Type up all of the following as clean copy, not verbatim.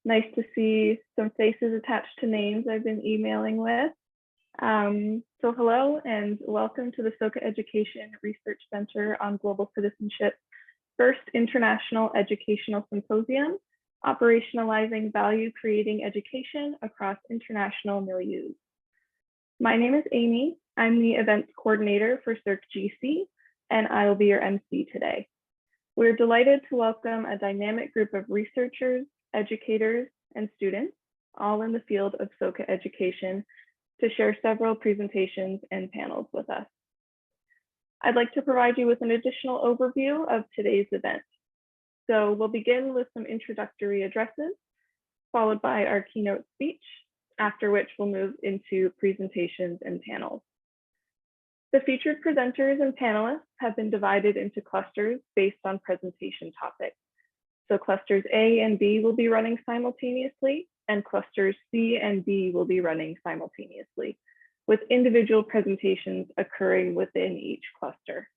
Nice to see some faces attached to names I've been emailing with. So hello and welcome to the SOCA Education Research Center on Global Citizenship first International Educational Symposium, Operationalizing Value Creating Education Across International Milieus. My name is Amy. I'm the events coordinator for SERC-GC, and I will be your MC today. We're delighted to welcome a dynamic group of researchers, educators, and students, all in the field of SOCA education, to share several presentations and panels with us. I'd like to provide you with an additional overview of today's event. So we'll begin with some introductory addresses, followed by our keynote speech, after which we'll move into presentations and panels. The featured presenters and panelists have been divided into clusters based on presentation topics. So clusters A and B will be running simultaneously, and clusters C and D will be running simultaneously, with individual presentations occurring within each cluster.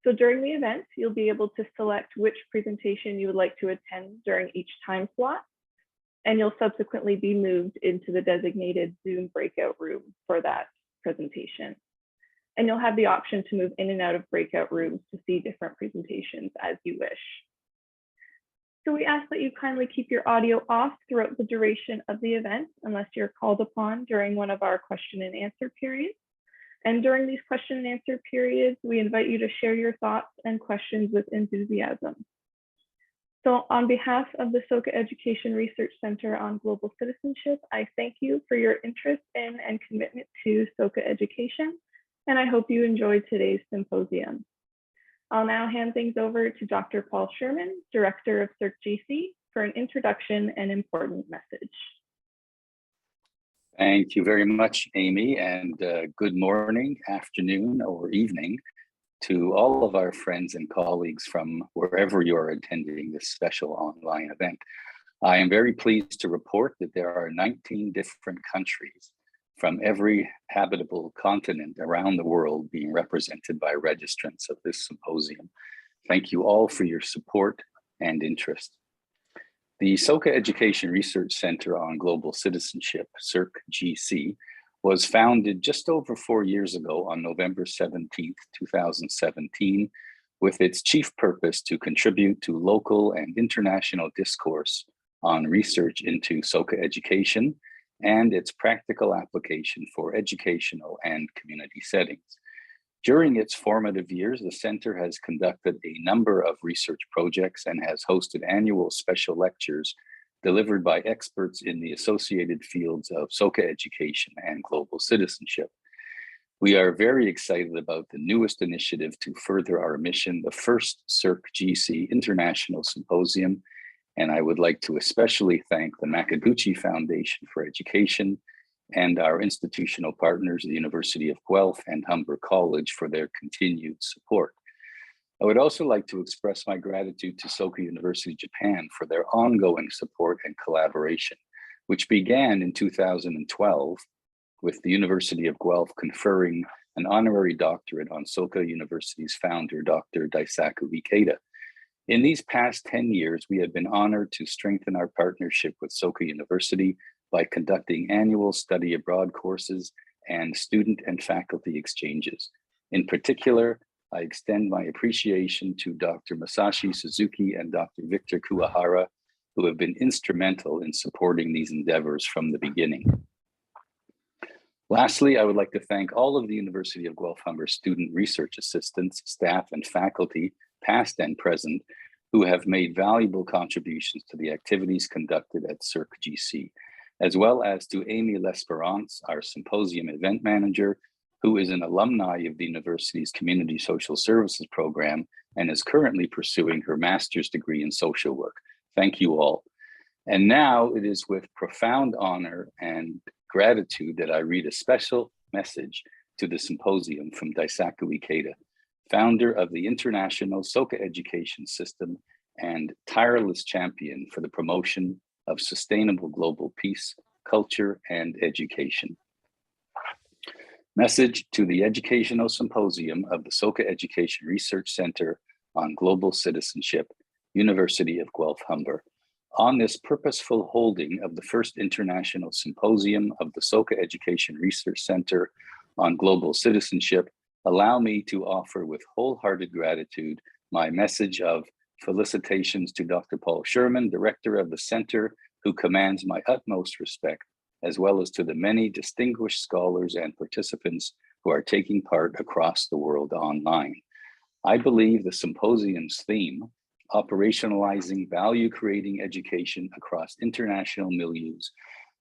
So during the event, you'll be able to select which presentation you would like to attend during each time slot, and you'll subsequently be moved into the designated Zoom breakout room for that presentation. And you'll have the option to move in and out of breakout rooms to see different presentations as you wish. So we ask that you kindly keep your audio off throughout the duration of the event, unless you're called upon during one of our question and answer periods. And during these question and answer periods, we invite you to share your thoughts and questions with enthusiasm. So on behalf of the SOCA Education Research Center on Global Citizenship, I thank you for your interest in and commitment to SOCA education, and I hope you enjoyed today's symposium. I'll now hand things over to Dr. Paul Sherman, Director of SERC-GC, for an introduction and important message. Thank you very much, Amy, and good morning, afternoon, or evening to all of our friends and colleagues from wherever you're attending this special online event. I am very pleased to report that there are 19 different countries from every habitable continent around the world being represented by registrants of this symposium. Thank you all for your support and interest. The SOCA Education Research Center on Global Citizenship, SERC-GC, was founded just over 4 years ago on November 17th, 2017, with its chief purpose to contribute to local and international discourse on research into SOCA education and its practical application for educational and community settings. During its formative years, the center has conducted a number of research projects and has hosted annual special lectures delivered by experts in the associated fields of SOCA education and global citizenship. We are very excited about the newest initiative to further our mission, the first SERC-GC International Symposium, and I would like to especially thank the Makaguchi Foundation for Education and our institutional partners, the University of Guelph and Humber College, for their continued support. I would also like to express my gratitude to Soka University Japan for their ongoing support and collaboration, which began in 2012 with the University of Guelph conferring an honorary doctorate on Soka University's founder, Dr. Daisaku Ikeda. In these past 10 years, we have been honored to strengthen our partnership with Soka University by conducting annual study abroad courses and student and faculty exchanges. In particular, I extend my appreciation to Dr. Masashi Suzuki and Dr. Victor Kuwahara, who have been instrumental in supporting these endeavors from the beginning. Lastly, I would like to thank all of the University of Guelph-Humber student research assistants, staff, and faculty, past and present, who have made valuable contributions to the activities conducted at SERC-GC, as well as to Amy L'Esperance, our symposium event manager, who is an alumni of the university's Community Social Services program and is currently pursuing her master's degree in social work. Thank you all. And now it is with profound honor and gratitude that I read a special message to the symposium from Daisaku Ikeda, founder of the International Soka Education System and tireless champion for the promotion of sustainable global peace, culture, and education. Message to the Educational Symposium of the Soka Education Research Center on Global Citizenship, University of Guelph-Humber. On this purposeful holding of the first International Symposium of the SOCA Education Research Center on Global Citizenship, allow me to offer with wholehearted gratitude my message of felicitations to Dr. Paul Sherman, Director of the Center, who commands my utmost respect, as well as to the many distinguished scholars and participants who are taking part across the world online. I believe the symposium's theme, Operationalizing Value-Creating Education Across International Milieus,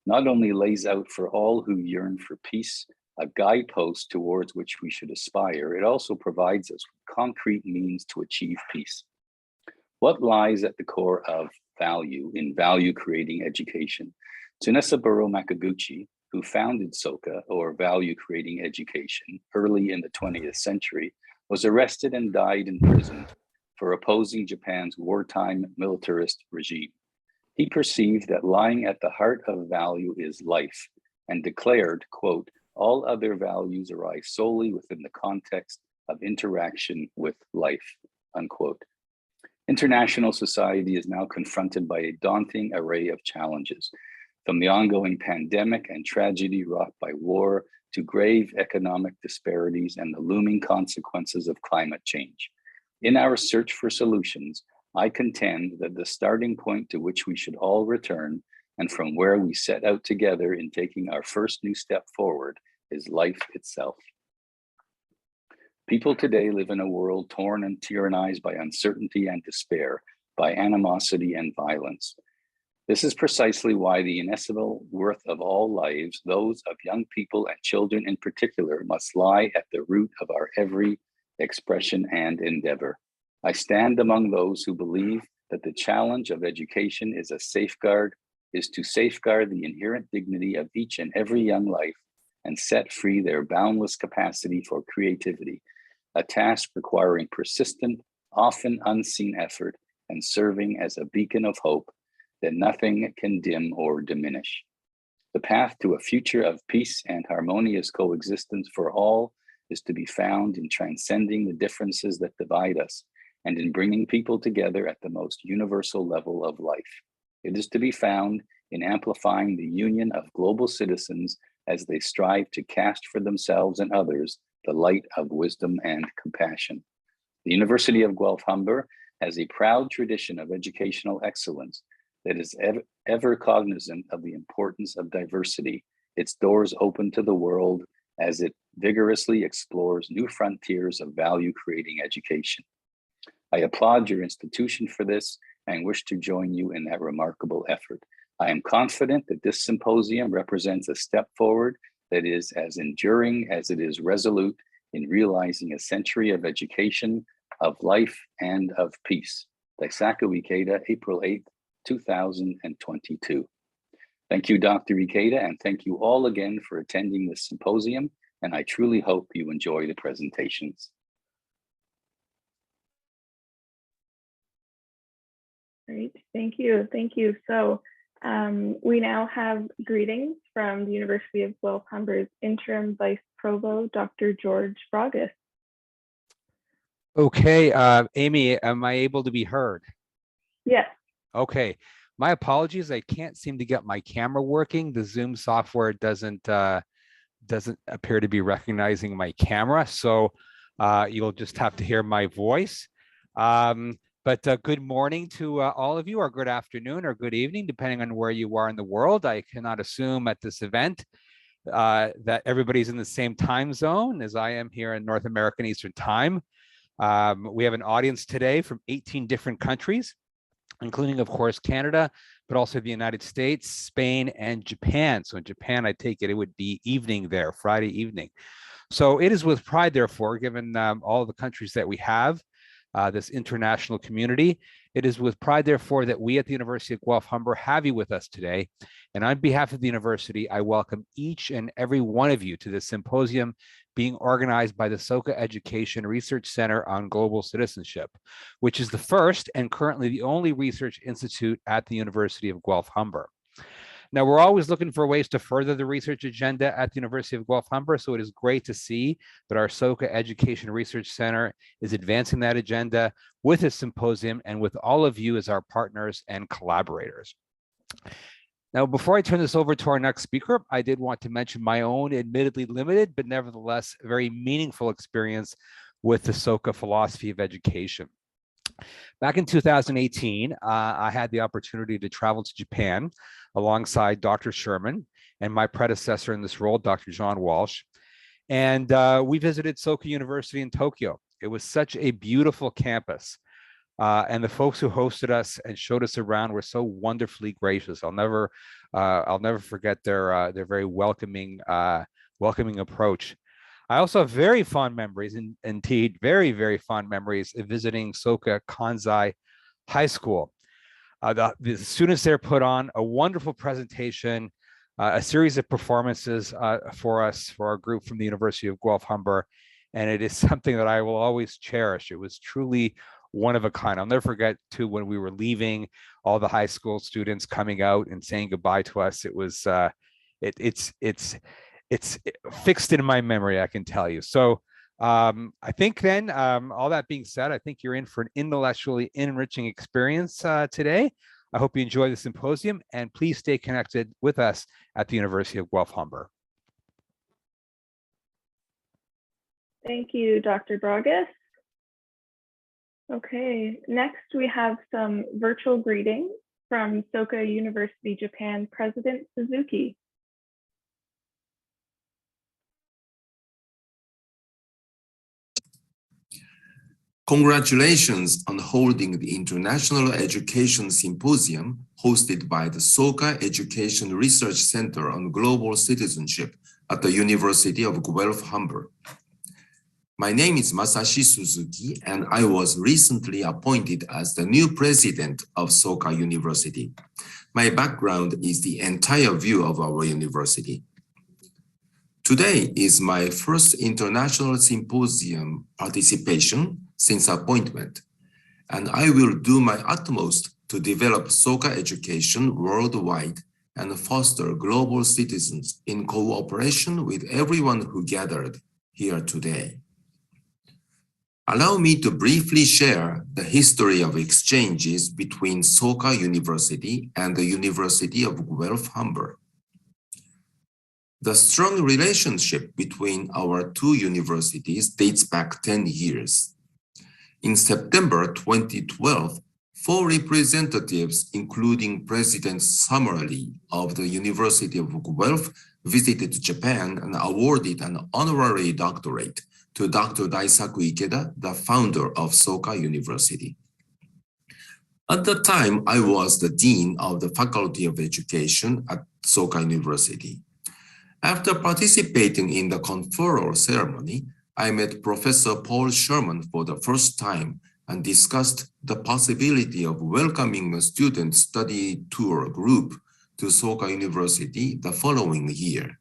not only lays out for all who yearn for peace a guidepost towards which we should aspire, it also provides us with concrete means to achieve peace. What lies at the core of value in value-creating education? Tsunetsuburo Makaguchi, who founded SOCA, or Value-Creating Education, early in the 20th century, was arrested and died in prison for opposing Japan's wartime militarist regime. He perceived that lying at the heart of value is life, and declared, quote, all other values arise solely within the context of interaction with life, unquote. International society is now confronted by a daunting array of challenges, from the ongoing pandemic and tragedy wrought by war to grave economic disparities and the looming consequences of climate change. In our search for solutions, I contend that the starting point to which we should all return, and from where we set out together in taking our first new step forward, is life itself. People today live in a world torn and tyrannized by uncertainty and despair, by animosity and violence. This is precisely why the inestimable worth of all lives, those of young people and children in particular, must lie at the root of our every expression and endeavor. I stand among those who believe that the challenge of education is to safeguard the inherent dignity of each and every young life and set free their boundless capacity for creativity, a task requiring persistent, often unseen effort and serving as a beacon of hope that nothing can dim or diminish. The path to a future of peace and harmonious coexistence for all is to be found in transcending the differences that divide us and in bringing people together at the most universal level of life. It is to be found in amplifying the union of global citizens as they strive to cast for themselves and others the light of wisdom and compassion. The University of Guelph-Humber has a proud tradition of educational excellence that is ever cognizant of the importance of diversity, its doors open to the world as it vigorously explores new frontiers of value-creating education. I applaud your institution for this and wish to join you in that remarkable effort. I am confident that this symposium represents a step forward that is as enduring as it is resolute in realizing a century of education, of life, and of peace. Daisaku Ikeda, April 8th, 2022. Thank you, Dr. Ikeda, and thank you all again for attending this symposium, and I truly hope you enjoy the presentations. Great, thank you, thank you. So we now have greetings from the University of Guelph-Humber's Interim Vice Provost, Dr. George Bragas. Okay, Amy, am I able to be heard? Yes. Okay, my apologies. I can't seem to get my camera working. The Zoom software doesn't appear to be recognizing my camera, so you'll just have to hear my voice. But good morning to all of you, or good afternoon, or good evening, depending on where you are in the world. I cannot assume at this event that everybody's in the same time zone as I am here in North American Eastern Time. We have an audience today from 18 different countries, including, of course, Canada, but also the United States, Spain, and Japan. So in Japan, I take it would be evening there, Friday evening. So it is with pride, therefore, given all the countries that we have, this international community, it is with pride, therefore, that we at the University of Guelph-Humber have you with us today. And on behalf of the university, I welcome each and every one of you to this symposium being organized by the SOCA Education Research Center on Global Citizenship, which is the first and currently the only research institute at the University of Guelph-Humber. Now, we're always looking for ways to further the research agenda at the University of Guelph-Humber, so it is great to see that our SOCA Education Research Center is advancing that agenda with a symposium and with all of you as our partners and collaborators. Now, before I turn this over to our next speaker, I did want to mention my own admittedly limited, but nevertheless very meaningful experience with the SOCA philosophy of education. Back in 2018, I had the opportunity to travel to Japan alongside Dr. Sherman and my predecessor in this role, Dr. John Walsh. And we visited SOCA University in Tokyo. It was such a beautiful campus. And the folks who hosted us and showed us around were so wonderfully gracious. I'll never forget their very welcoming approach. I also have very fond memories, and indeed very, very fond memories of visiting SOCA Kansai High School. The students there put on a wonderful presentation, a series of performances for our group from the University of Guelph-Humber, and it is something that I will always cherish. It was truly one of a kind. I'll never forget too when we were leaving, all the high school students coming out and saying goodbye to us. It was it's fixed in my memory, I can tell you. So I think then, all that being said, I think you're in for an intellectually enriching experience today. I hope you enjoy the symposium, and please stay connected with us at the University of Guelph-Humber. Thank you, Dr. Bragas. Okay, next we have some virtual greetings from SOCA University Japan President Suzuki. Congratulations on holding the International Education Symposium hosted by the SOCA Education Research Center on Global Citizenship at the University of Guelph-Humber. My name is Masashi Suzuki, and I was recently appointed as the new president of SOCA University. My background is the entire view of our university. Today is my first International Symposium participation since appointment, and I will do my utmost to develop SOCA education worldwide and foster global citizens in cooperation with everyone who gathered here today. Allow me to briefly share the history of exchanges between SOCA University and the University of Guelph-Humber. The strong relationship between our two universities dates back 10 years. In September 2012, 4 representatives, including President Summerlee of the University of Guelph, visited Japan and awarded an honorary doctorate to Dr. Daisaku Ikeda, the founder of SOCA University. At the time, I was the Dean of the Faculty of Education at SOCA University. After participating in the conferral ceremony, I met Professor Paul Sherman for the first time and discussed the possibility of welcoming a student study tour group to SOCA University the following year.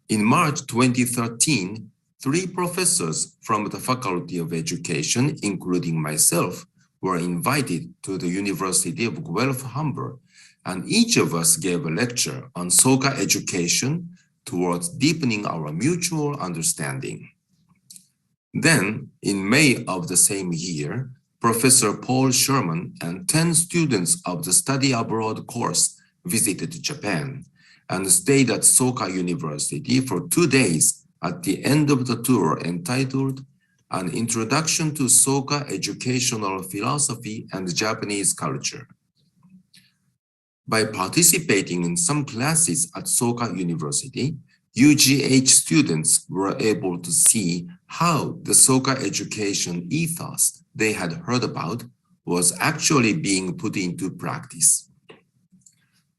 In March 2013, 3 professors from the Faculty of Education, including myself, were invited to the University of Guelph-Humber, and each of us gave a lecture on SOCA education towards deepening our mutual understanding. Then, in May of the same year, Professor Paul Sherman and 10 students of the study abroad course visited Japan and stayed at SOCA University for 2 days at the end of the tour entitled An Introduction to SOCA Educational Philosophy and Japanese Culture. By participating in some classes at SOCA University, UGH students were able to see how the SOCA education ethos they had heard about was actually being put into practice.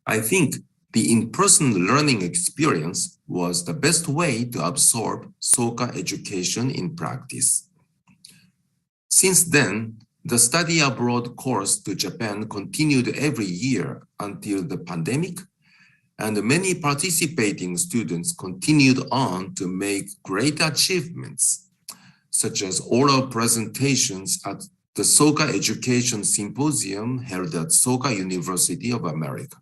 I think the in-person learning experience was the best way to absorb SOCA education in practice. Since then, the study abroad course to Japan continued every year until the pandemic, and many participating students continued on to make great achievements, such as oral presentations at the SOCA Education Symposium held at SOCA University of America.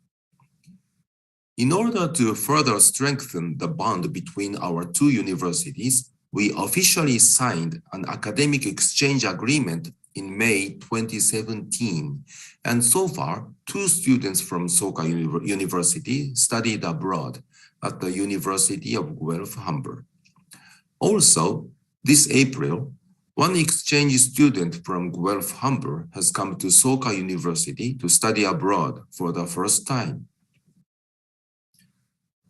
In order to further strengthen the bond between our two universities, we officially signed an academic exchange agreement in May 2017. And so far, 2 students from Soka University studied abroad at the University of Guelph-Humber. Also, this April, 1 exchange student from Guelph-Humber has come to Soka University to study abroad for the first time.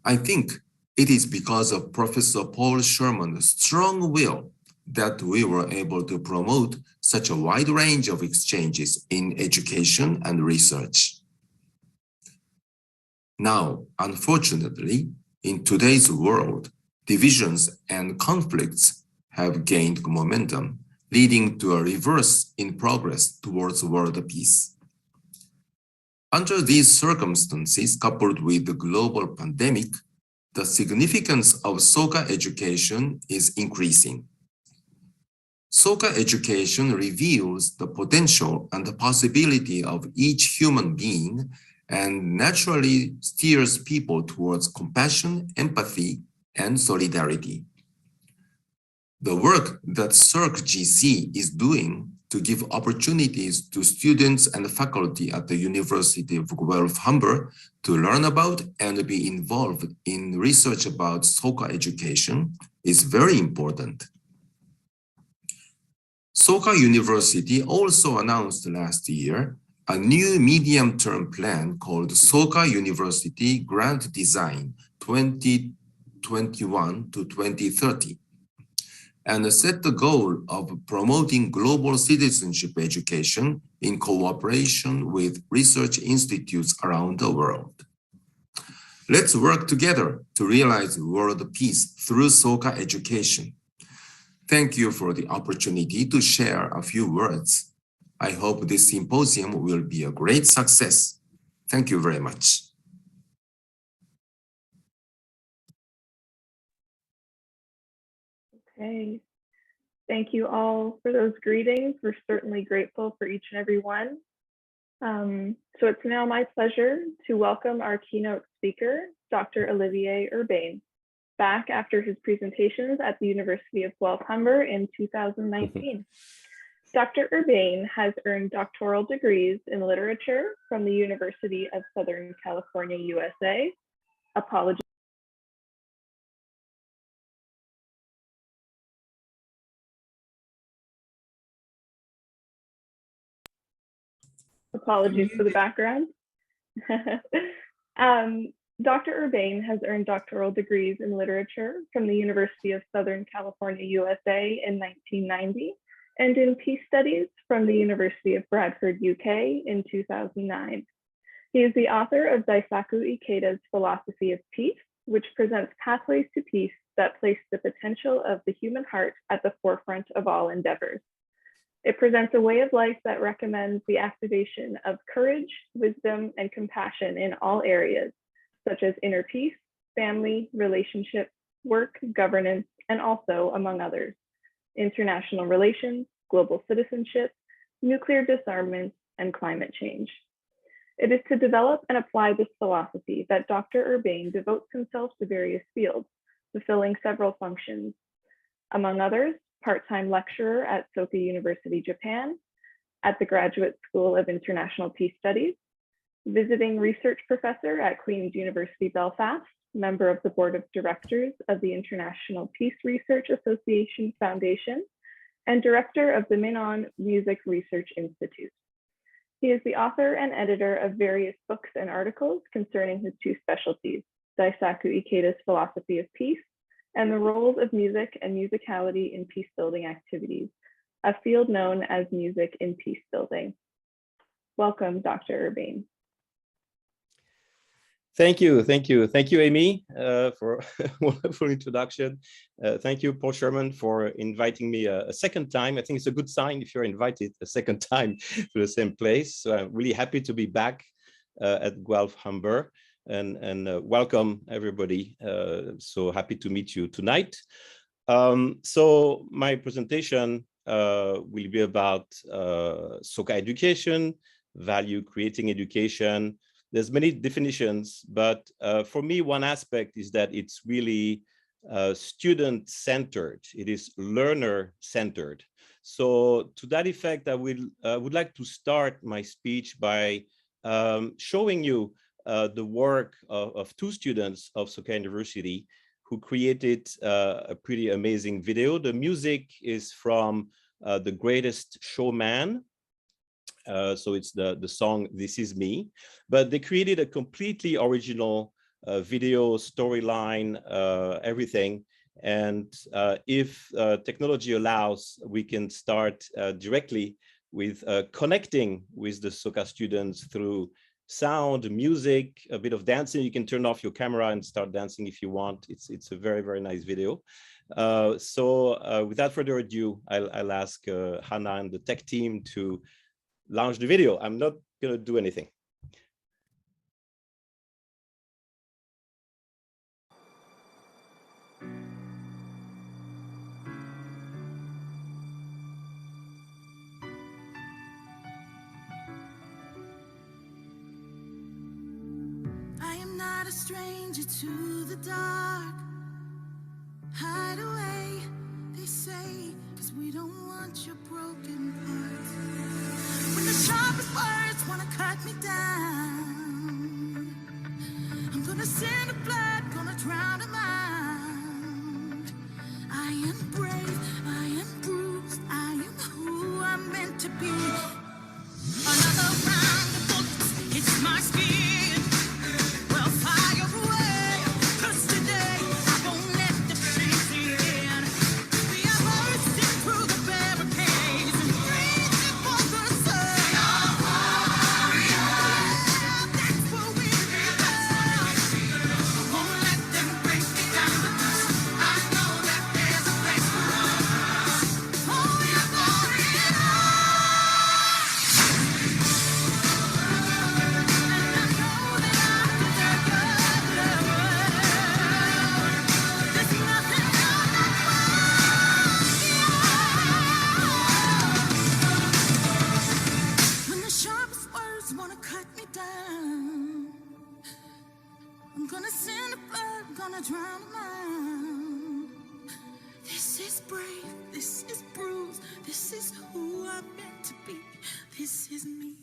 I think it is because of Professor Paul Sherman's strong will that we were able to promote such a wide range of exchanges in education and research. Now, unfortunately, in today's world, divisions and conflicts have gained momentum, leading to a reverse in progress towards world peace. Under these circumstances, coupled with the global pandemic, the significance of Soka education is increasing. Soka education reveals the potential and the possibility of each human being and naturally steers people towards compassion, empathy, and solidarity. The work that SERC-GC is doing to give opportunities to students and faculty at the University of Guelph-Humber to learn about and be involved in research about Soka education is very important. Soka University also announced last year a new medium-term plan called Soka University Grant Design 2021 to 2030. And set the goal of promoting global citizenship education in cooperation with research institutes around the world. Let's work together to realize world peace through Soka education. Thank you for the opportunity to share a few words. I hope this symposium will be a great success. Thank you very much. Okay. Thank you all for those greetings. We're certainly grateful for each and every one. So it's now my pleasure to welcome our keynote speaker, Dr. Olivier Urbain, back after his presentations at the University of Guelph-Humber in 2019. Dr. Urbain has earned doctoral degrees in literature from the University of Southern California, USA. Apologies for the background. Dr. Urbain has earned doctoral degrees in literature from the University of Southern California, USA in 1990, and in peace studies from the University of Bradford, UK in 2009. He is the author of Daisaku Ikeda's Philosophy of Peace, which presents pathways to peace that place the potential of the human heart at the forefront of all endeavors. It presents a way of life that recommends the activation of courage, wisdom, and compassion in all areas, such as inner peace, family, relationships, work, governance, and also, among others, international relations, global citizenship, nuclear disarmament, and climate change. It is to develop and apply this philosophy that Dr. Urbain devotes himself to various fields, fulfilling several functions. Among others, part-time lecturer at Soka University, Japan, at the Graduate School of International Peace Studies, visiting research professor at Queen's University, Belfast, member of the board of directors of the International Peace Research Association Foundation, and director of the Minnan Music Research Institute. He is the author and editor of various books and articles concerning his 2 specialties, Daisaku Ikeda's Philosophy of Peace and the roles of music and musicality in peace-building activities, a field known as music in peace building. Welcome, Dr. Urbain. Thank you, Amy, for a wonderful introduction. Thank you, Paul Sherman, for inviting me a second time. I think it's a good sign if you're invited a second time to the same place. So I'm really happy to be back at Guelph-Humber. And welcome everybody. So happy to meet you tonight. So my presentation will be about Soka education, value creating education, There's many definitions, but for me, one aspect is that it's really student-centered. It is learner-centered. So to that effect, I would like to start my speech by showing you the work of two students of SOCA University who created a pretty amazing video. The music is from The Greatest Showman. So it's the song This Is Me, but they created a completely original video, storyline, everything. And if technology allows, we can start directly with connecting with the SOCA students through sound, music, a bit of dancing. You can turn off your camera and start dancing if you want. It's a very, very nice video. So without further ado, I'll ask Hannah and the tech team to launch the video. I'm not going to do anything. I am not a stranger to the dark. Hide away, they say, 'cause we don't want your broken parts. When the sharpest words wanna cut me down, I'm gonna send the blood, gonna drown a mind. I am brave, I am bruised, I am who I'm meant to be. Another round of bullets hits my skin. Well, fire away, 'cause today I won't let the pain sink in. We are bursting through the barricades and reaching for the sun. That's what we belong. I won't let them break me down. I know that there's a place for us. Oh, we are going on. When the sharpest words wanna cut me down, I'm gonna send the blood, gonna drown a mind. This is brave, this is bruised, this is who I'm meant to be. This is me.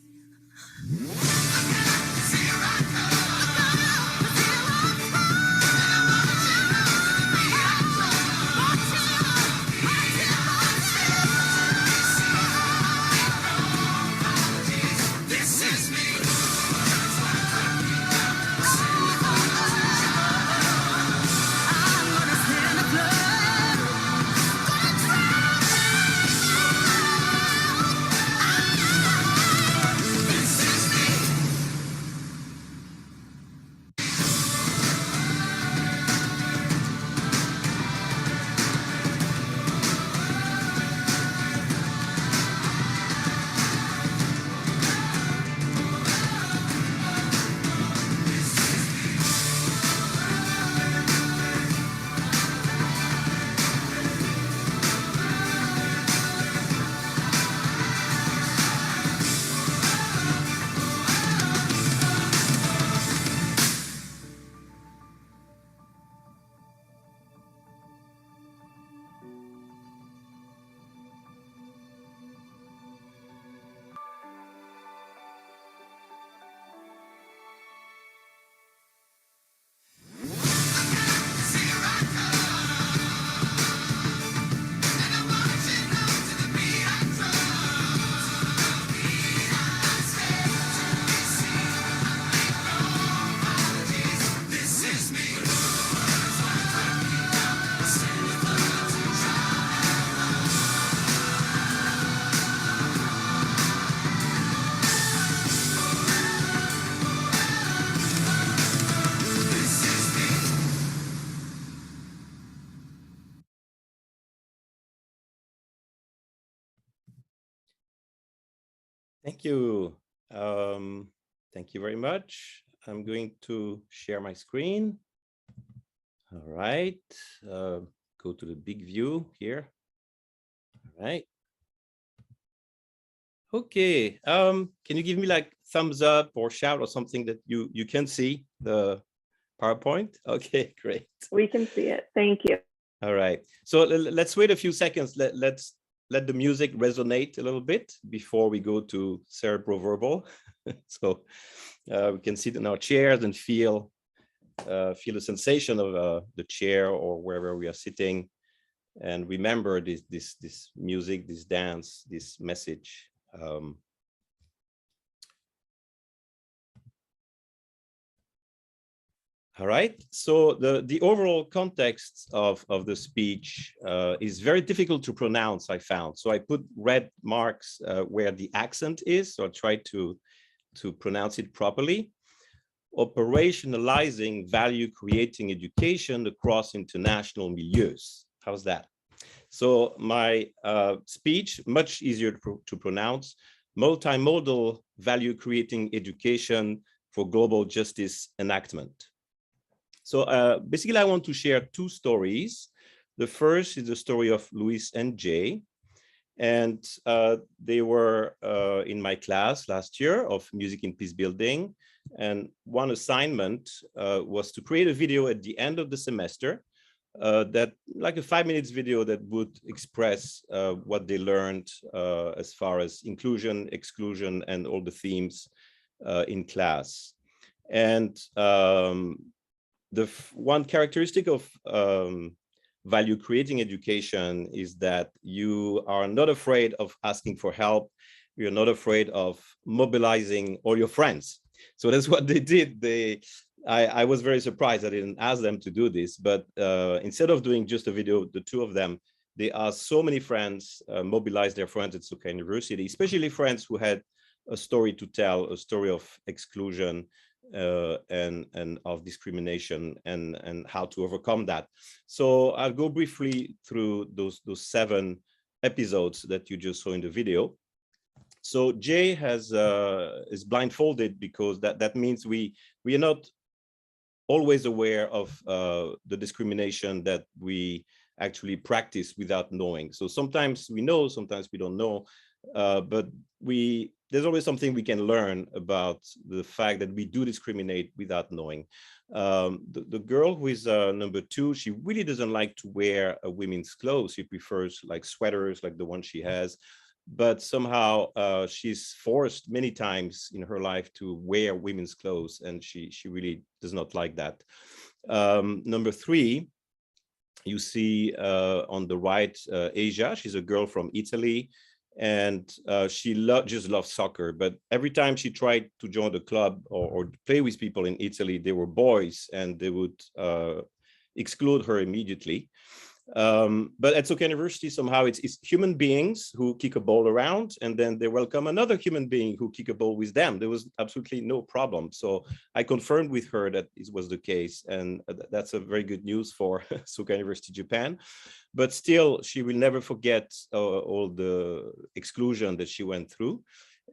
Thank you. Thank you very much. I'm going to share my screen. All right. Go to the big view here. All right. Okay, can you give me like thumbs up or shout or something that you can see the PowerPoint? Okay, great. We can see it. Thank you. All right, so let's wait a few seconds. Let's let the music resonate a little bit before we go to cerebroverbal. So we can sit in our chairs and feel the sensation of the chair or wherever we are sitting, and remember this music, this dance, this message. All right, so the overall context of the speech is very difficult to pronounce, I found. So I put red marks where the accent is, so I tried to pronounce it properly. Operationalizing value creating education across international milieus. How's that? So my speech, much easier to pronounce, multimodal value creating education for global justice enactment. So basically I want to share two stories. The first is the story of Louis and Jay. And they were in my class last year of music in peace building. And one assignment was to create a video at the end of the semester that like a 5 minutes video that would express what they learned as far as inclusion, exclusion, and all the themes in class. And the one characteristic of value creating education is that you are not afraid of asking for help. You're not afraid of mobilizing all your friends. So that's what they did. I was very surprised. I didn't ask them to do this, but instead of doing just a video, the two of them, they asked so many friends, mobilize their friends at SOCA University, especially friends who had a story to tell, a story of exclusion, and of discrimination and how to overcome that. So I'll go briefly through those 7 episodes that you just saw in the video. So Jay is blindfolded because that means we are not always aware of the discrimination that we actually practice without knowing. So sometimes we know, sometimes we don't know, but there's always something we can learn about the fact that we do discriminate without knowing. The girl who is number 2, she really doesn't like to wear women's clothes. She prefers like sweaters like the one she has, but somehow she's forced many times in her life to wear women's clothes, and she really does not like that. Number 3, you see on the right, Asia. She's a girl from Italy, and she just loves soccer. But every time she tried to join the club or play with people in Italy, they were boys, and they would exclude her immediately. But at SOCA University, somehow it's human beings who kick a ball around, and then they welcome another human being who kick a ball with them. There was absolutely no problem. So I confirmed with her that it was the case, and that's a very good news for SOCA University Japan. But still, she will never forget all the exclusion that she went through.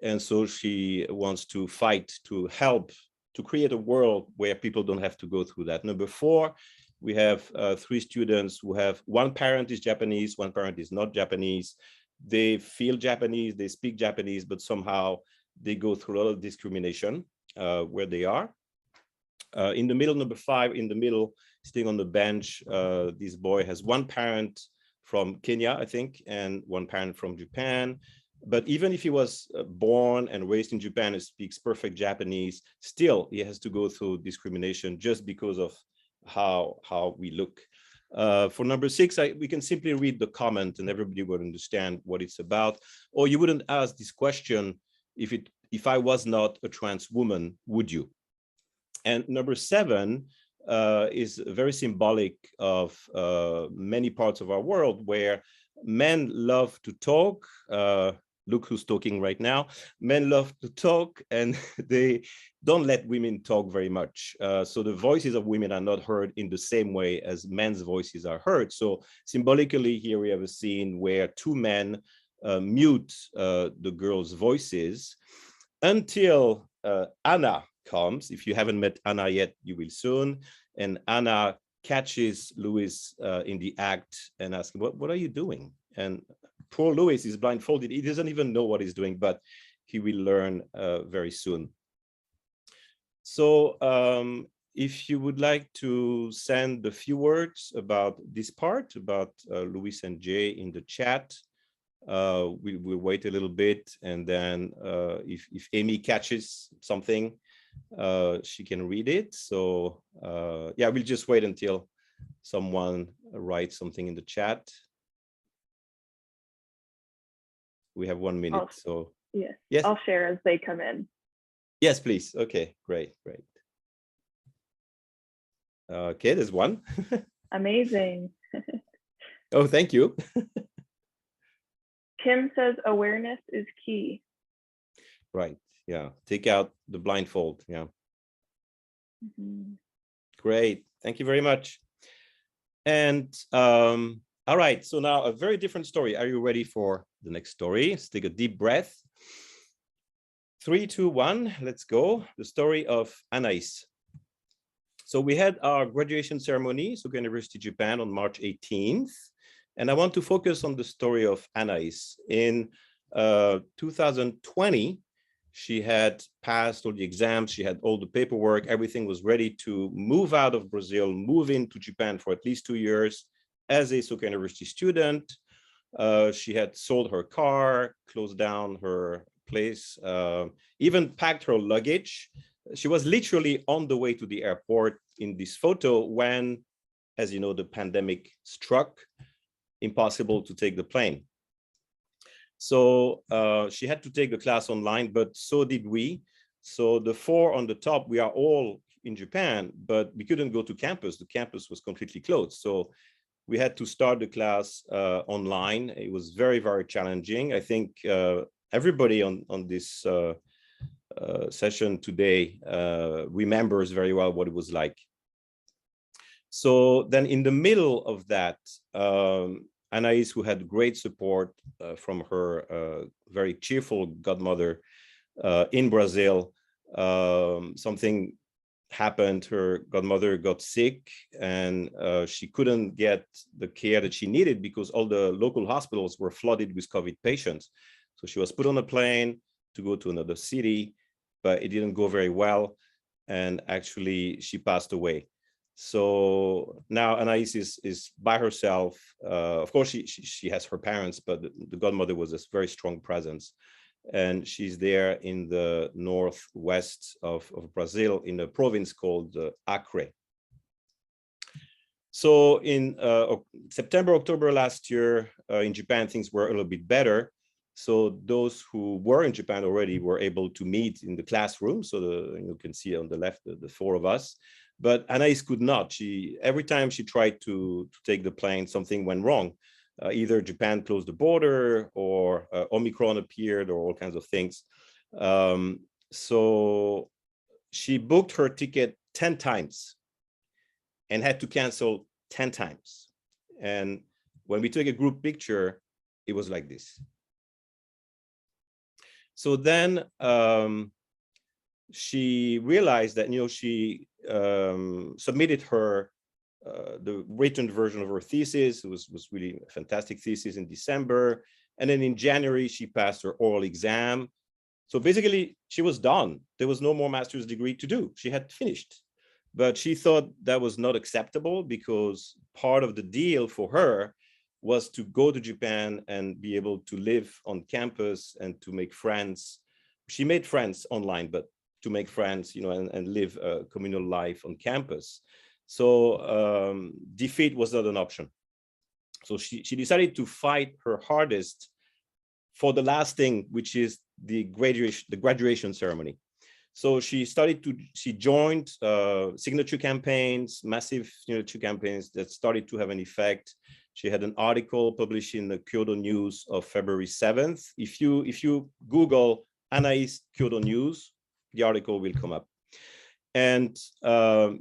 And so she wants to fight to help to create a world where people don't have to go through that. Number 4, we have 3 students who have one parent is Japanese, one parent is not Japanese. They feel Japanese, they speak Japanese, but somehow they go through a lot of discrimination where they are. In the middle, number 5, in the middle, sitting on the bench, this boy has one parent from Kenya, I think, and one parent from Japan. But even if he was born and raised in Japan and speaks perfect Japanese, still he has to go through discrimination just because of how we look. For number 6, we can simply read the comment and everybody would understand what it's about. Or you wouldn't ask this question, if I was not a trans woman, would you? And number 7 is very symbolic of many parts of our world where men love to talk. Look who's talking right now. Men love to talk, and they don't let women talk very much. So the voices of women are not heard in the same way as men's voices are heard. So symbolically, here we have a scene where 2 men mute the girls' voices until Anna comes. If you haven't met Anna yet, you will soon. And Anna catches Louis in the act and asks him, what are you doing? And poor Louis is blindfolded. He doesn't even know what he's doing, but he will learn very soon. So if you would like to send a few words about this part, about Louis and Jay in the chat, we'll wait a little bit, and then if Amy catches something, she can read it. So yeah, we'll just wait until someone writes something in the chat. We have 1 minute. So yes, I'll share as they come in. Yes, please. Okay, great. Okay, there's one. Amazing. Oh, thank you. Kim says awareness is key. Right. Yeah. Take out the blindfold. Yeah. Mm-hmm. Great. Thank you very much. And all right. So now a very different story. Are you ready for the next story? Let's take a deep breath. 3, 2, 1. Let's go. The story of Anais. So we had our graduation ceremony, Soka University, Japan, on March 18th. And I want to focus on the story of Anais. In 2020, she had passed all the exams, she had all the paperwork, everything was ready to move out of Brazil, move into Japan for at least 2 years as a Soka University student. She had sold her car, closed down her place, even packed her luggage. She was literally on the way to the airport in this photo when, as you know, the pandemic struck. Impossible to take the plane. So she had to take the class online, but so did we. So the 4 on the top, we are all in Japan, but we couldn't go to campus. The campus was completely closed. So we had to start the class online. It was very, very challenging. I think everybody on this session today remembers very well what it was like. So then in the middle of that, Anais, who had great support from her very cheerful godmother in Brazil, something happened. Her godmother got sick and she couldn't get the care that she needed because all the local hospitals were flooded with COVID patients. So she was put on a plane to go to another city, but it didn't go very well. And actually she passed away. So now Anais is by herself. Of course, she has her parents, but the godmother was a very strong presence. And she's there in the northwest of Brazil in a province called Acre. So in September, October last year, in Japan, things were a little bit better. So those who were in Japan already were able to meet in the classroom. So you can see on the left, the 4 of us. But Anais could not. Every time she tried to take the plane, something went wrong. Either Japan closed the border or Omicron appeared or all kinds of things. So she booked her ticket 10 times and had to cancel 10 times. And when we took a group picture, it was like this. So then she realized that, she submitted her the written version of her thesis. It was really a fantastic thesis in December. And then in January, she passed her oral exam. So basically, she was done. There was no more master's degree to do. She had finished. But she thought that was not acceptable because part of the deal for her was to go to Japan and be able to live on campus and to make friends. She made friends online, but to make friends, and live a communal life on campus. So defeat was not an option. So she decided to fight her hardest for the last thing, which is the graduation ceremony. So she joined signature campaigns, massive signature campaigns that started to have an effect. She had an article published in the Kyoto News of February 7th. If you Google Anais Kyoto News, the article will come up. And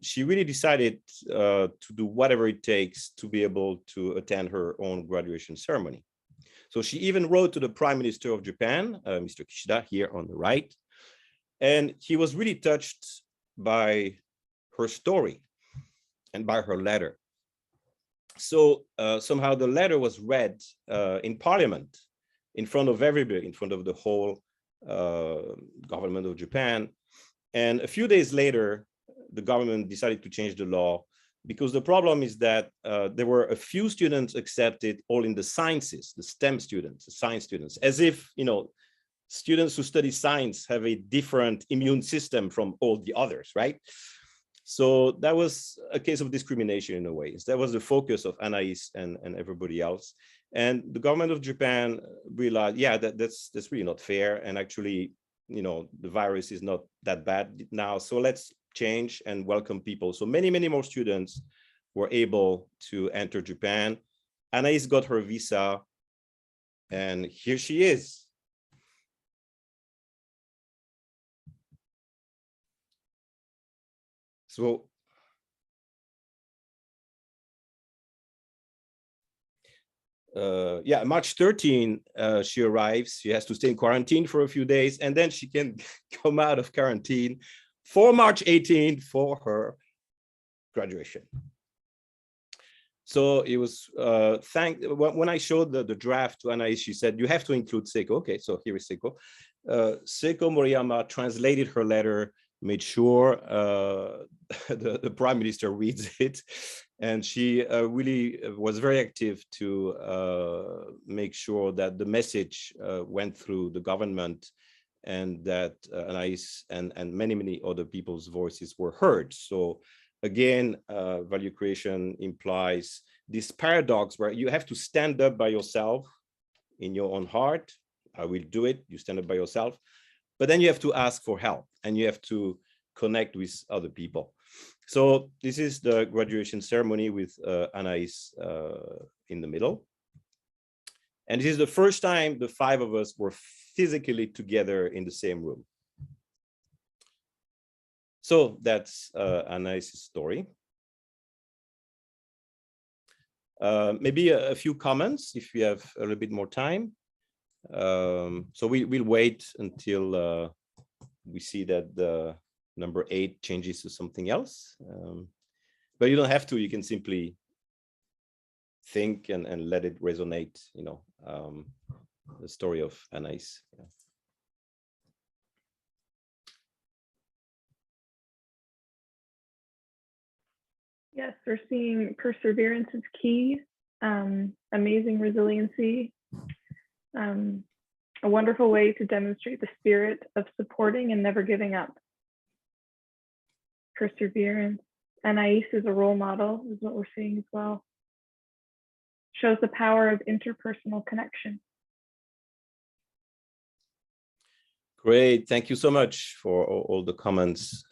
she really decided to do whatever it takes to be able to attend her own graduation ceremony. So she even wrote to the Prime Minister of Japan, Mr. Kishida, here on the right. And he was really touched by her story and by her letter. So somehow the letter was read in Parliament, in front of everybody, in front of the whole government of Japan. And a few days later, the government decided to change the law, because the problem is that there were a few students accepted all in the sciences, the STEM students, the science students, as if, you know, students who study science have a different immune system from all the others, right? So that was a case of discrimination in a way. That was the focus of Anais and everybody else. And the government of Japan realized, yeah, that's really not fair. And actually, you know, the virus is not that bad now. So let's change and welcome people. So many more students were able to enter Japan. Anais got her visa, and here she is. So yeah, March 13, she arrives. She has to stay in quarantine for a few days, and then she can come out of quarantine for March 18 for her graduation. So it was when I showed the draft to Anais, she said, you have to include Seiko. Okay, so here is Seiko. Seiko Moriyama translated her letter, made sure the prime minister reads it, and she really was very active to make sure that the message went through the government, and that Anais and many other people's voices were heard. So again, value creation implies this paradox where you have to stand up by yourself in your own heart. I will do it. You stand up by yourself, but then you have to ask for help, and you have to connect with other people. So this is the graduation ceremony with Anais in the middle. And this is the first time the five of us were physically together in the same room. So that's Anais' story. Maybe a few comments if we have a little bit more time. So we'll wait until we see that the number 8 changes to something else. But you don't have to, you can simply think and let it resonate, you know, the story of Anais. Yeah. Yes, we're seeing perseverance is key, amazing resiliency, a wonderful way to demonstrate the spirit of supporting and never giving up. Perseverance. Anais is a role model, is what we're seeing as well. Shows the power of interpersonal connection. Great, thank you so much for all the comments.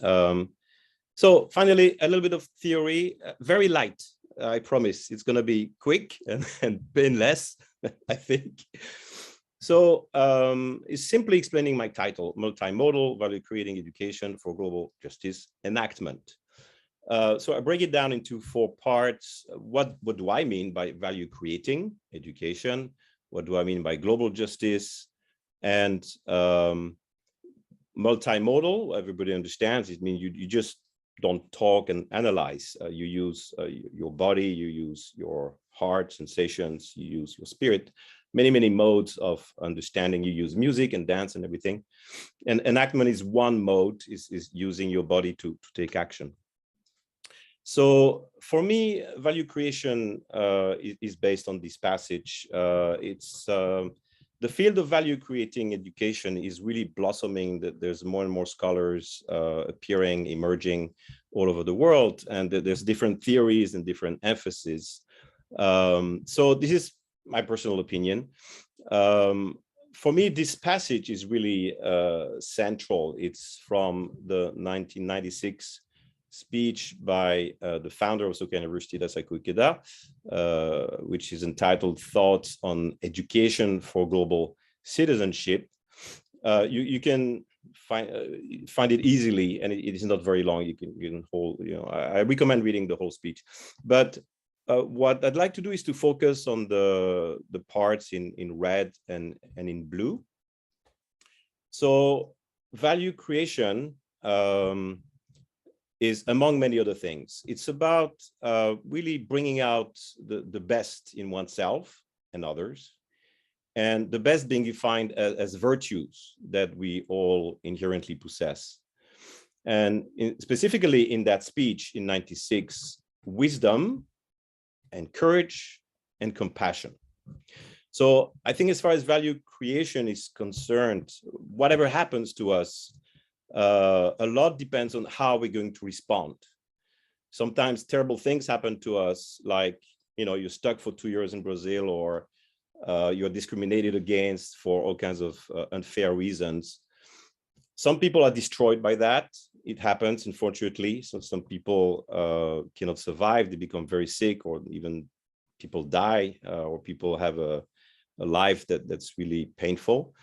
So finally, a little bit of theory, very light. I promise it's going to be quick and painless, I think. So it's simply explaining my title, Multimodal Value Creating Education for Global Justice Enactment. So I break it down into 4 parts. What do I mean by value creating education? What do I mean by global justice? And multimodal, everybody understands, it means you just don't talk and analyze. You use your body, you use your heart, sensations, you use your spirit, many modes of understanding. You use music and dance and everything. And enactment is one mode, is using your body to take action. So for me, value creation is based on this passage. It's the field of value creating education is really blossoming. That there's more and more scholars appearing, emerging all over the world, and there's different theories and different emphases. So this is my personal opinion. For me, this passage is really central. It's from the 1996 speech by the founder of Soka University, Daisaku Ikeda, which is entitled Thoughts on Education for Global Citizenship. You can find it easily, and it is not very long. You can hold, you know, I recommend reading the whole speech. But what I'd like to do is to focus on the parts in red and in blue. So value creation, is, among many other things, it's about really bringing out the best in oneself and others, and the best being defined as virtues that we all inherently possess. And specifically in that speech in '96, wisdom and courage and compassion. So I think as far as value creation is concerned, whatever happens to us, a lot depends on how we're going to respond. Sometimes terrible things happen to us, like, you're stuck for 2 years in Brazil, or you're discriminated against for all kinds of unfair reasons. Some people are destroyed by that. It happens, unfortunately. So some people cannot survive. They become very sick, or even people die, or people have a life that's really painful.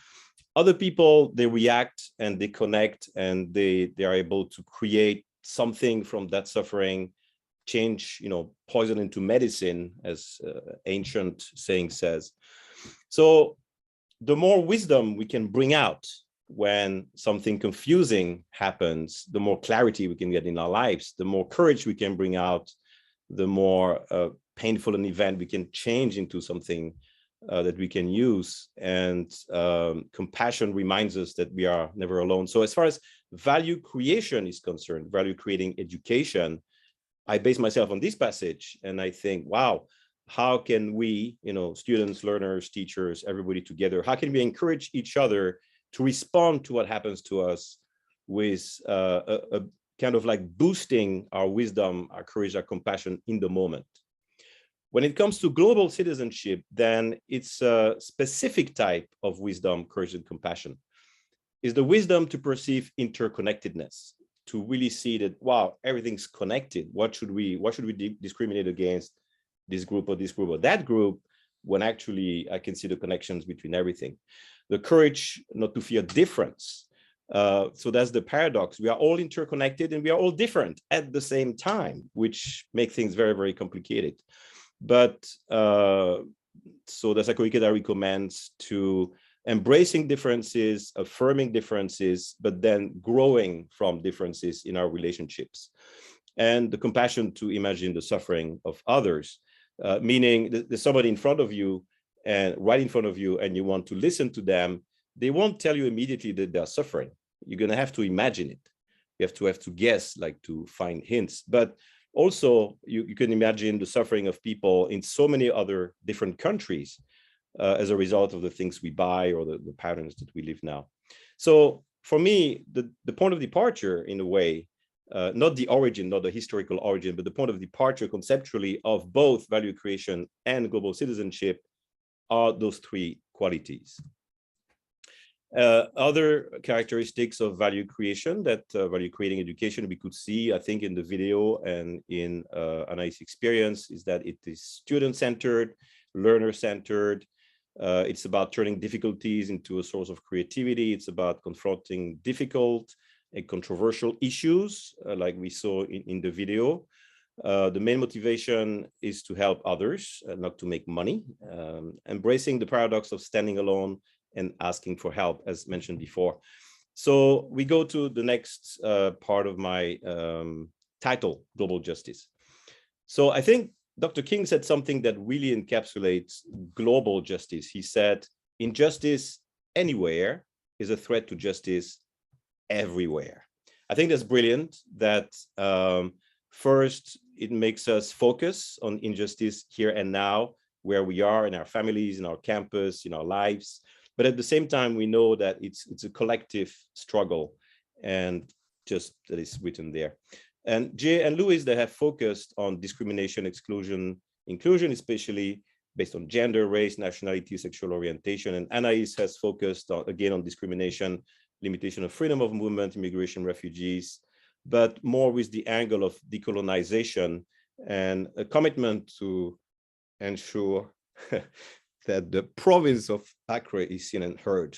Other people, they react and they connect, and they are able to create something from that suffering, change, poison into medicine, as ancient saying says. So the more wisdom we can bring out when something confusing happens, the more clarity we can get in our lives, the more courage we can bring out, the more painful an event we can change into something that we can use. And compassion reminds us that we are never alone. So as far as value creation is concerned, value creating education, I base myself on this passage, and I think, wow, how can we, students, learners, teachers, everybody together, how can we encourage each other to respond to what happens to us with a kind of like boosting our wisdom, our courage, our compassion in the moment. When it comes to global citizenship, then it's a specific type of wisdom, courage, and compassion. Is the wisdom to perceive interconnectedness, to really see that, wow, everything's connected. What should we discriminate against, this group or that group, when actually I can see the connections between everything. The courage not to fear difference. So that's the paradox. We are all interconnected and we are all different at the same time, which makes things very, very complicated. But so the Sakoikeda recommends to embracing differences, affirming differences, but then growing from differences in our relationships. And the compassion to imagine the suffering of others, meaning there's somebody in front of you and right in front of you, and you want to listen to them. They won't tell you immediately that they're suffering. You're going to have to imagine it. You have to guess, like to find hints. But also, you can imagine the suffering of people in so many other different countries as a result of the things we buy or the patterns that we live now. So for me, the point of departure, in a way, not the origin, not the historical origin, but the point of departure conceptually of both value creation and global citizenship are those three qualities. Other characteristics of value creation, that value creating education we could see, I think, in the video and in Anais' experience, is that it is student-centered, learner-centered. It's about turning difficulties into a source of creativity. It's about confronting difficult and controversial issues, like we saw in the video. The main motivation is to help others, not to make money. Embracing the paradox of standing alone and asking for help, as mentioned before. So we go to the next part of my title, Global Justice. So I think Dr. King said something that really encapsulates global justice. He said, injustice anywhere is a threat to justice everywhere. I think that's brilliant, that first, it makes us focus on injustice here and now, where we are in our families, in our campus, in our lives. But at the same time, we know that it's a collective struggle, and just that is written there. And Jay and Louis, they have focused on discrimination, exclusion, inclusion, especially based on gender, race, nationality, sexual orientation. And Anais has focused on, again, on discrimination, limitation of freedom of movement, immigration, refugees, but more with the angle of decolonization and a commitment to ensure that the province of Acre is seen and heard.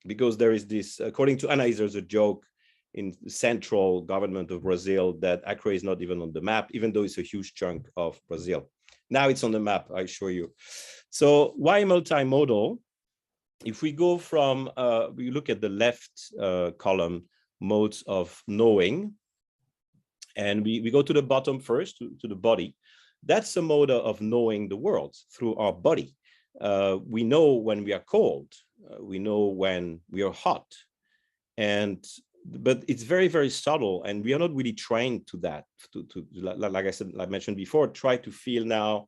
Because there is this, according to Anais, there's a joke in the central government of Brazil that Acre is not even on the map, even though it's a huge chunk of Brazil. Now it's on the map, I assure you. So why multimodal? If we go from, we look at the left column, modes of knowing, And we go to the bottom first, to the body. That's a mode of knowing the world through our body. We know when we are cold. We know when we are hot. But it's very, very subtle, and we are not really trained to that. Like I said, like I mentioned before, try to feel now.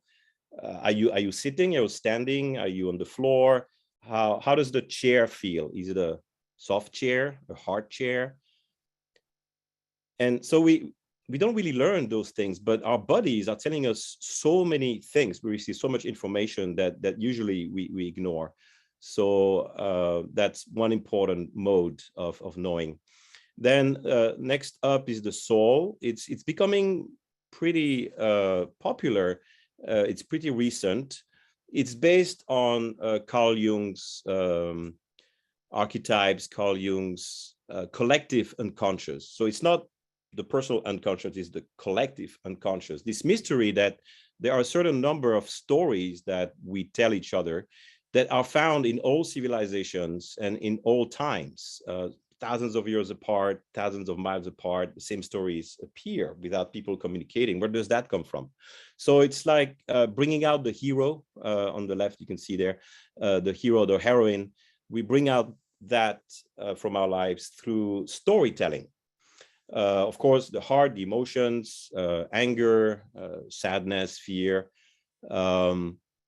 Are you sitting? Are you standing? Are you on the floor? How does the chair feel? Is it a soft chair, a hard chair? And so we don't really learn those things, but our bodies are telling us so many things. We receive so much information that usually we ignore. So that's one important mode of knowing. Then next up is the soul. It's becoming pretty popular. It's pretty recent. It's based on Carl Jung's archetypes, Carl Jung's collective unconscious. So it's not the personal unconscious, it's the collective unconscious. This mystery that there are a certain number of stories that we tell each other that are found in all civilizations and in all times. Thousands of years apart, thousands of miles apart, the same stories appear without people communicating. Where does that come from? So it's like bringing out the hero on the left, you can see there, the hero, the heroine. We bring out that from our lives through storytelling. Of course, the heart, the emotions, anger, sadness, fear.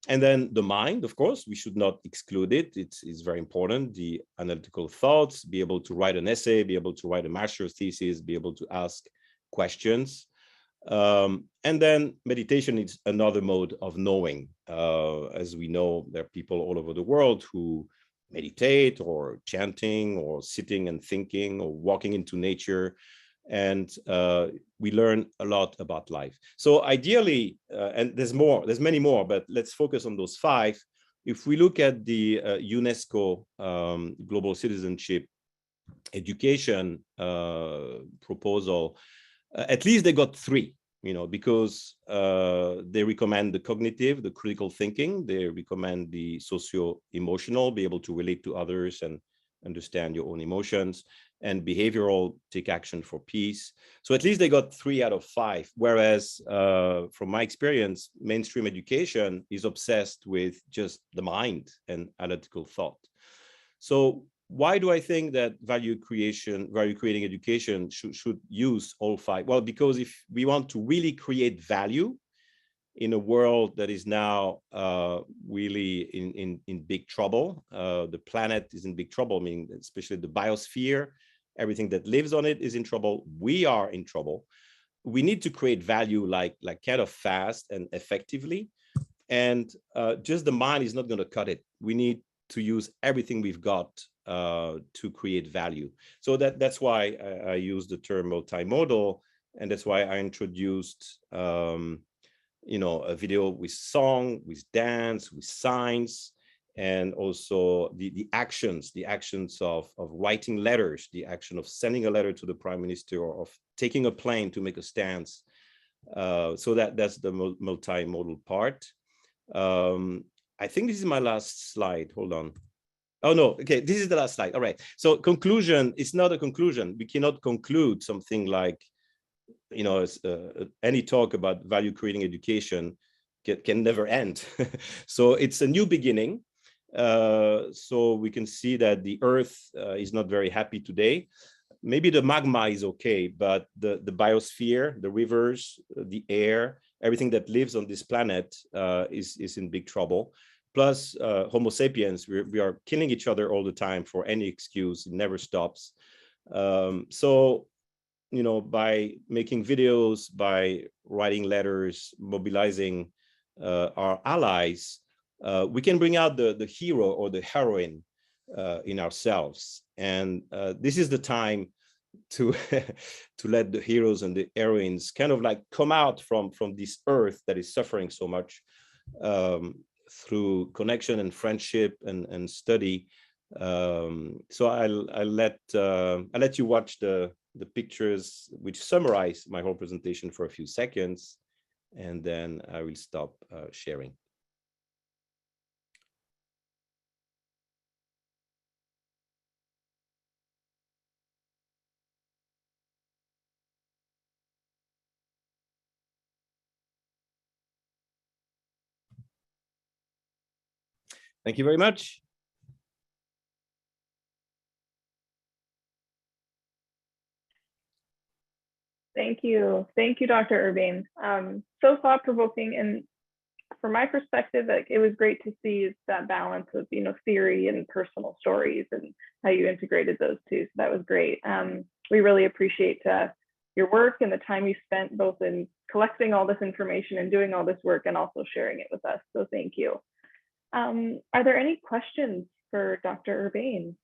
And then the mind, of course, we should not exclude it. It's very important. The analytical thoughts, be able to write an essay, be able to write a master's thesis, be able to ask questions. And then meditation is another mode of knowing. As we know, there are people all over the world who meditate or chanting or sitting and thinking or walking into nature. And we learn a lot about life. So ideally, and there's many more, but let's focus on those 5. If we look at the UNESCO Global Citizenship Education proposal, at least they got 3, because they recommend the cognitive, the critical thinking, they recommend the socio-emotional, be able to relate to others and understand your own emotions, and behavioral, take action for peace. So at least they got 3 out of 5, whereas from my experience, mainstream education is obsessed with just the mind and analytical thought. So why do I think that value creating education should use all 5? Well, because if we want to really create value in a world that is now really in big trouble, the planet is in big trouble, I mean, especially the biosphere, everything that lives on it is in trouble. We are in trouble. We need to create value like kind of fast and effectively. And just the mind is not going to cut it. We need to use everything we've got to create value. So that's why I use the term multimodal, and that's why I introduced a video with song, with dance, with signs, and also the actions of writing letters, the action of sending a letter to the prime minister, or of taking a plane to make a stance. So that's the multimodal part. I think this is my last slide. Hold on. Oh, no. Okay, this is the last slide. All right. So conclusion, it's not a conclusion. We cannot conclude something like, any talk about value creating education can never end. So it's a new beginning. So we can see that the earth is not very happy today. Maybe the magma is okay, but the biosphere, the rivers, the air, everything that lives on this planet is in big trouble. Plus Homo sapiens, we are killing each other all the time for any excuse. It never stops. So by making videos, by writing letters, mobilizing our allies, we can bring out the hero or the heroine in ourselves. And this is the time to to let the heroes and the heroines kind of like come out from this earth that is suffering so much, through connection and friendship and study. So I'll let you watch the pictures which summarize my whole presentation for a few seconds, and then I will stop sharing. Thank you very much. Thank you. Thank you, Dr. Urbain. So thought-provoking, and from my perspective, like, it was great to see that balance of, you know, theory and personal stories and how you integrated those two. So that was great. We really appreciate your work and the time you spent both in collecting all this information and doing all this work and also sharing it with us. So thank you. Are there any questions for Dr. Urbain?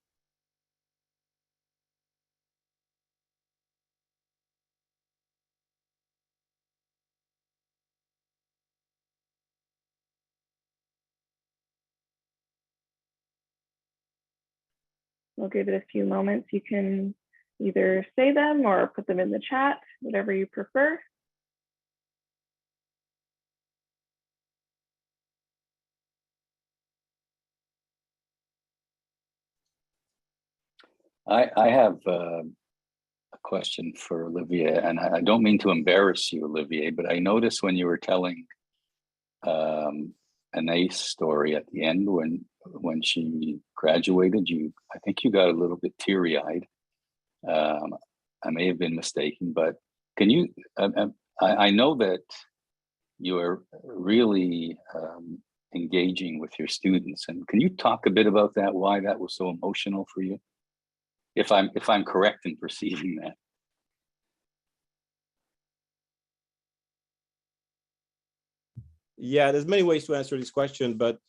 We'll give it a few moments. You can either say them or put them in the chat, whatever you prefer. I have a question for Olivier, and I don't mean to embarrass you, Olivier, but I noticed when you were telling Anais story at the end when she graduated, I think you got a little bit teary-eyed. I may have been mistaken, but can you? I know that you are really engaging with your students, and can you talk a bit about that? Why that was so emotional for you? If I'm correct in perceiving that. Yeah, there's many ways to answer this question, but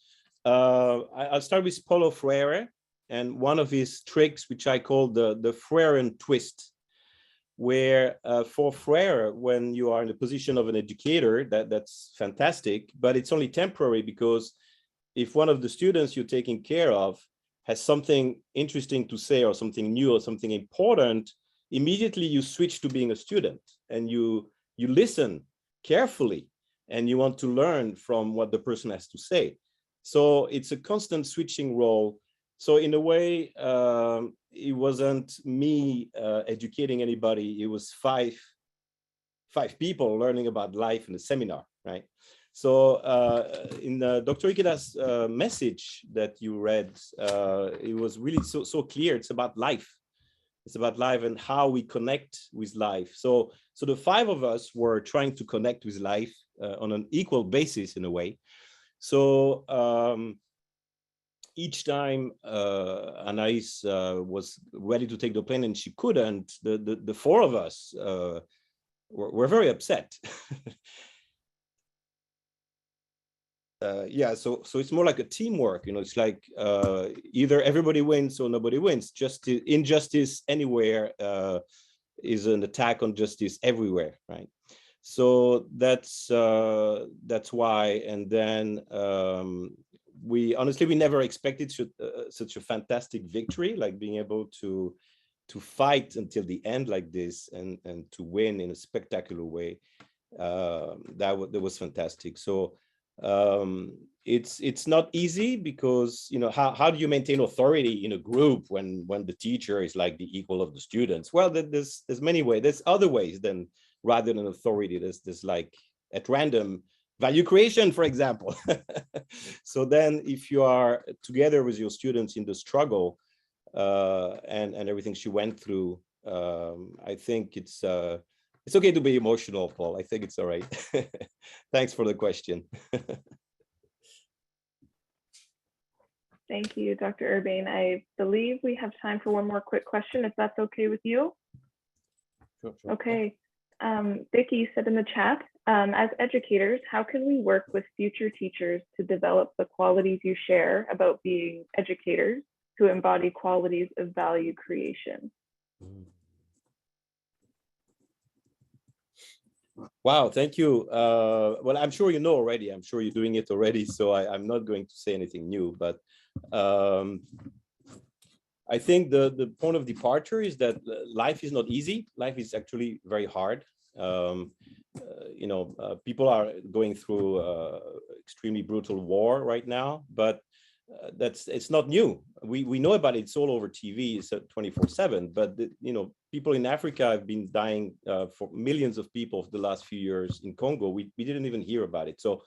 I'll start with Paulo Freire and one of his tricks, which I call the Freirean twist, where for Freire, when you are in the position of an educator, that's fantastic, but it's only temporary, because if one of the students you're taking care of has something interesting to say or something new or something important, immediately you switch to being a student and you listen carefully and you want to learn from what the person has to say. So it's a constant switching role. So in a way, it wasn't me educating anybody. It was five people learning about life in a seminar, right? So in Dr. Ikeda's message that you read, it was really so clear. It's about life. It's about life and how we connect with life. So the five of us were trying to connect with life on an equal basis in a way. So each time Anais was ready to take the plane and she couldn't, the four of us were very upset. Yeah, so it's more like a teamwork, you know. It's like either everybody wins or nobody wins. Injustice anywhere is an attack on justice everywhere, right? So that's why. And then we never expected such a fantastic victory, like being able to fight until the end like this and to win in a spectacular way. That was fantastic. So it's not easy, because, you know, how do you maintain authority in a group when the teacher is like the equal of the students? Well, there's many ways. There's other ways rather than authority. There's like at random value creation, for example. So then if you are together with your students in the struggle and everything she went through, I think it's okay to be emotional, Paul. I think it's all right. Thanks for the question. Thank you, Dr. Urbain. I believe we have time for one more quick question, if that's okay with you. Sure. Okay. Vicky said in the chat, as educators, how can we work with future teachers to develop the qualities you share about being educators who embody qualities of value creation? Wow, thank you. Well, I'm sure you know already. I'm sure you're doing it already, so I'm not going to say anything new. But I think the point of departure is that life is not easy. Life is actually very hard. You know, people are going through extremely brutal war right now, but it's not new. We know about it. It's all over TV. It's 24/7. But you know, people in Africa have been dying for millions of people for the last few years. In Congo, we didn't even hear about it. So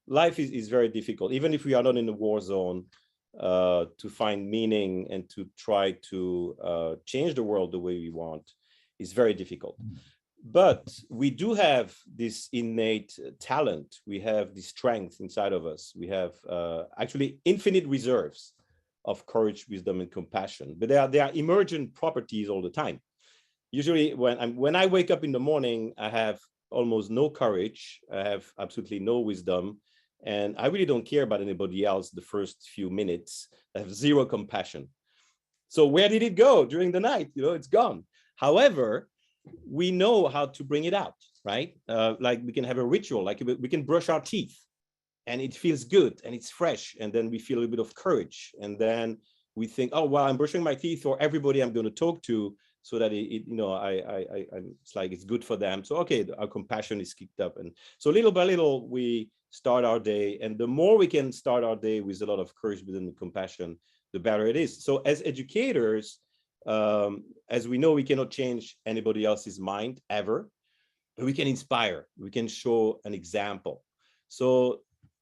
life is very difficult. Even if we are not in a war zone, to find meaning and to try to change the world the way we want is very difficult. But we do have this innate talent. We have the strength inside of us. We have actually infinite reserves of courage, wisdom, and compassion. But they are emergent properties all the time. Usually when I wake up in the morning, I have almost no courage. I have absolutely no wisdom. And I really don't care about anybody else the first few minutes. I have zero compassion. So where did it go during the night? You know, it's gone. However, we know how to bring it out, right? Like we can have a ritual, like we can brush our teeth and it feels good and it's fresh. And then we feel a little bit of courage. And then we think, oh, well, I'm brushing my teeth for everybody I'm going to talk to so that it's like it's good for them. So, okay, our compassion is kicked up. And so little by little, we start our day. And the more we can start our day with a lot of courage, wisdom, and compassion, the better it is. So as educators, as we know, we cannot change anybody else's mind ever, but we can inspire, we can show an example. So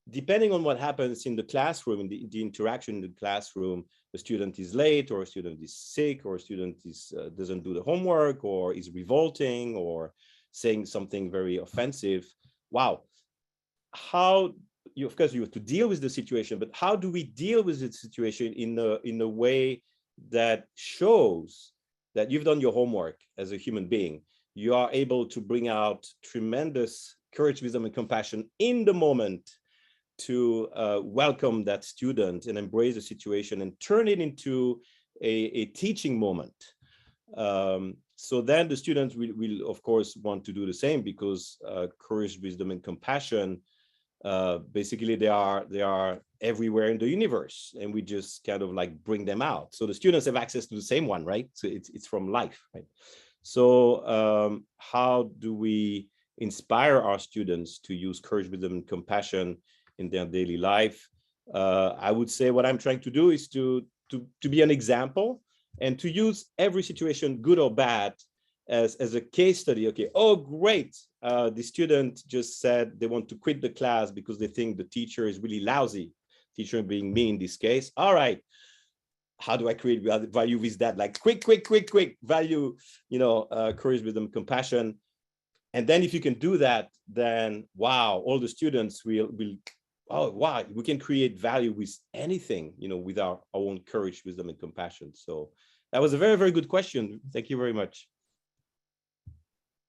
depending on what happens in the classroom, in the interaction in the classroom, a student is late, or a student is sick, or a student doesn't do the homework, or is revolting, or saying something very offensive. Wow. Of course, you have to deal with the situation, but how do we deal with the situation in a way that shows that you've done your homework as a human being? You are able to bring out tremendous courage, wisdom, and compassion in the moment to welcome that student and embrace the situation and turn it into a teaching moment. So then the students will of course want to do the same, because courage, wisdom, and compassion, basically they are everywhere in the universe, and we just kind of like bring them out. So the students have access to the same one, right? So it's from life, right? So how do we inspire our students to use courage, wisdom, and compassion in their daily life? I would say what I'm trying to do is to be an example, and to use every situation, good or bad, as a case study. Okay, oh great, the student just said they want to quit the class because they think the teacher is really lousy, teacher being me in this case. All right, how do I create value with that? Like quick value, courage, wisdom, compassion. And then if you can do that, then wow, all the students will oh wow, we can create value with anything, with our own courage, wisdom, and compassion. So that was a very, very good question. Thank you very much.